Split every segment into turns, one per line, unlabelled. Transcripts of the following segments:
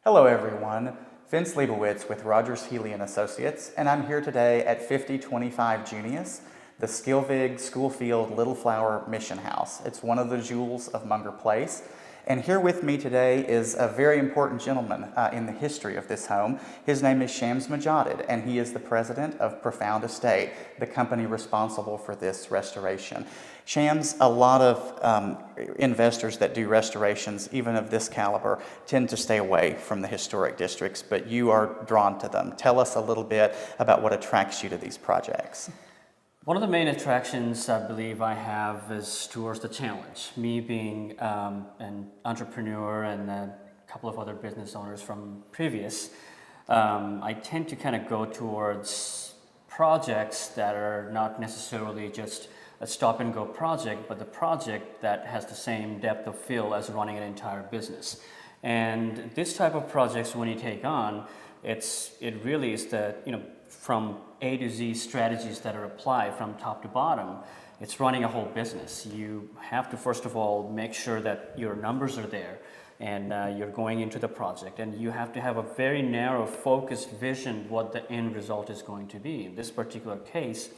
Hello everyone, Vince Leibowitz with Rogers Healy and Associates, and I'm here today at 5025 Junius, the Skilvig Schoolfield Little Flower Mission House. It's one of the jewels of Munger Place. And here with me today is a very important gentleman in the history of this home. His name is Shams Majadid, and he is the president of Profound Estate, the company responsible for this restoration. Shams, a lot of investors that do restorations, even of this caliber, tend to stay away from the historic districts, but you are drawn to them. Tell us a little bit about what attracts you to these projects.
One of the main attractions I believe I have is towards the challenge. Me being an entrepreneur and a couple of other business owners from previous, I tend to kind of go towards projects that are not necessarily just a stop and go project, but the project that has the same depth of feel as running an entire business. And this type of projects, when you take on, it really is the, from A to Z strategies that are applied from top to bottom. It's running a whole business. You have to first of all make sure that your numbers are there and you're going into the project, and you have to have a very narrow focused vision what the end result is going to be. In this particular case,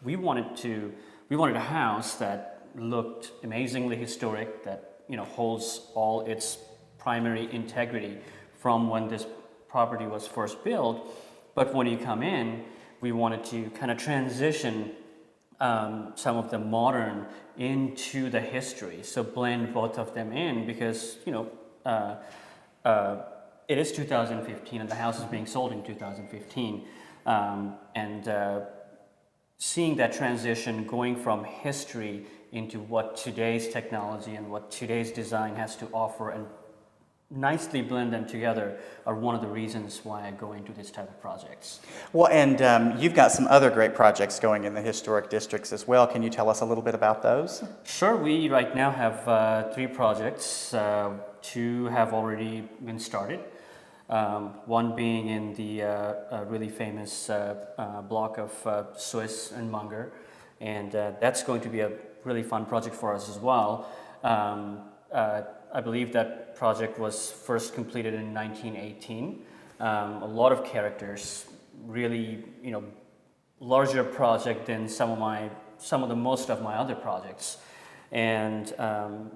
we wanted a house that looked amazingly historic, that holds all its primary integrity from when this property was first built. But when you come in, we wanted to kind of transition some of the modern into the history, so blend both of them in, because it is 2015 and the house is being sold in 2015, and seeing that transition going from history into what today's technology and what today's design has to offer and nicely blend them together are one of the reasons why I go into this type of projects.
Well, and you've got some other great projects going in the historic districts as well. Can you tell us a little bit about those?
Sure. We right now have 3 projects. 2 have already been started. One being in the really famous block of Swiss and Munger, and that's going to be a really fun project for us as well. I believe that project was first completed in 1918. A lot of characters, really, larger project than most of my other projects, and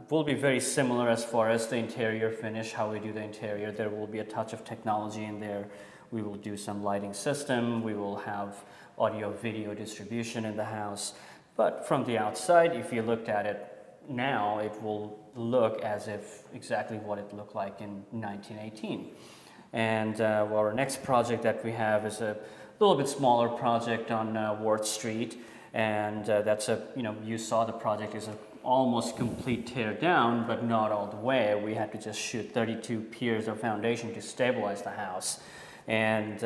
will be very similar as far as the interior finish, how we do the interior. There will be a touch of technology in there. We will do some lighting system. We will have audio video distribution in the house. But from the outside, if you looked at it now, it will look as if exactly what it looked like in 1918. And our next project that we have is a little bit smaller project on Ward Street, and that's you saw the project is almost complete tear down, but not all the way. We had to just shoot 32 piers of foundation to stabilize the house. And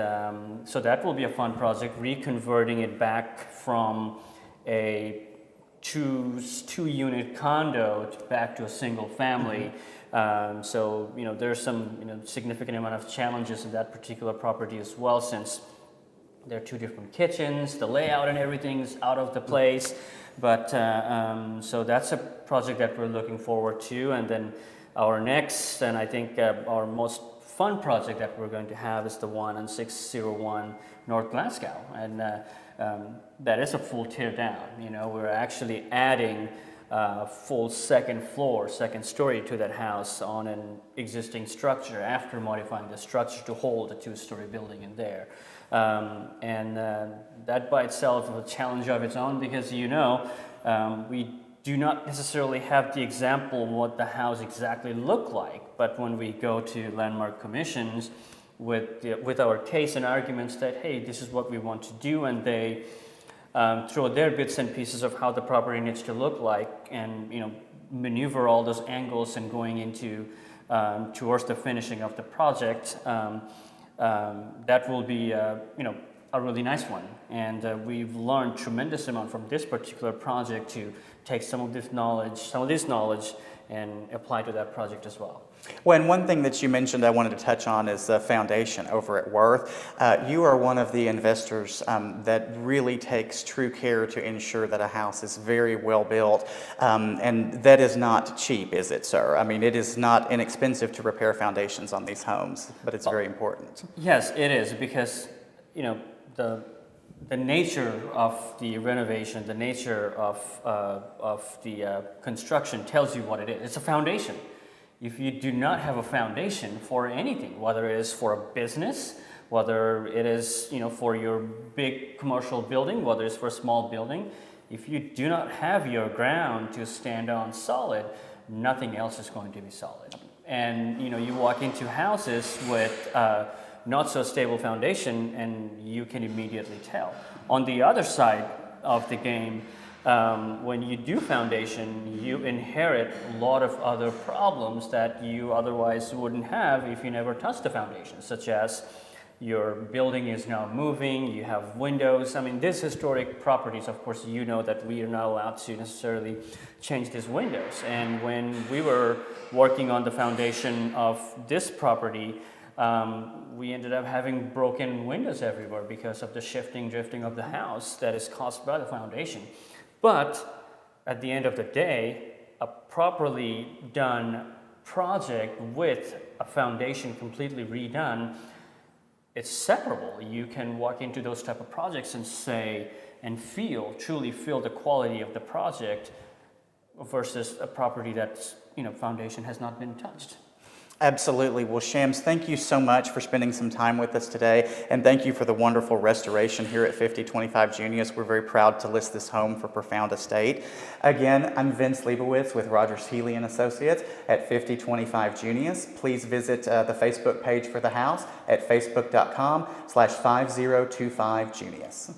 so that will be a fun project, reconverting it back from a two-unit condo back to a single family. So there's some significant amount of challenges in that particular property as well, since there are 2 different kitchens, the layout and everything's out of the place. But so that's a project that we're looking forward to. And then our next, and I think our most fun project that we're going to have is the one on 601 North Glasgow, and that is a full tear down. We're actually adding full second story to that house on an existing structure after modifying the structure to hold a 2-story building in there. And that by itself is a challenge of its own, because we do not necessarily have the example of what the house exactly looked like, but when we go to landmark commissions with our case and arguments that, hey, this is what we want to do, and they throw their bits and pieces of how the property needs to look like, and maneuver all those angles and going into towards the finishing of the project, that will be a really nice one. And we've learned tremendous amount from this particular project to take some of this knowledge and apply to that project as well.
Well, and one thing that you mentioned I wanted to touch on is the foundation over at Worth. You are one of the investors that really takes true care to ensure that a house is very well built, and that is not cheap, is it, sir? I mean, it is not inexpensive to repair foundations on these homes, but it's very important.
Yes, it is, because the nature of the renovation, the nature of the construction tells you what it is. It's a foundation. If you do not have a foundation for anything, whether it is for a business, whether it is for your big commercial building, whether it's for a small building, if you do not have your ground to stand on solid, nothing else is going to be solid. And you walk into houses with not so stable foundation, and you can immediately tell. On the other side of the game, when you do foundation, you inherit a lot of other problems that you otherwise wouldn't have if you never touched the foundation, such as your building is now moving, you have windows. I mean, these historic properties, of course, that we are not allowed to necessarily change these windows. And when we were working on the foundation of this property, we ended up having broken windows everywhere because of the drifting of the house that is caused by the foundation. But at the end of the day, a properly done project with a foundation completely redone, it's separable. You can walk into those type of projects and say and truly feel the quality of the project versus a property that's foundation has not been touched.
Absolutely. Well, Shams, thank you so much for spending some time with us today, and thank you for the wonderful restoration here at 5025 Junius. We're very proud to list this home for Profound Estate. Again, I'm Vince Leibowitz with Rogers Healy & Associates at 5025 Junius. Please visit the Facebook page for the house at facebook.com/5025 Junius.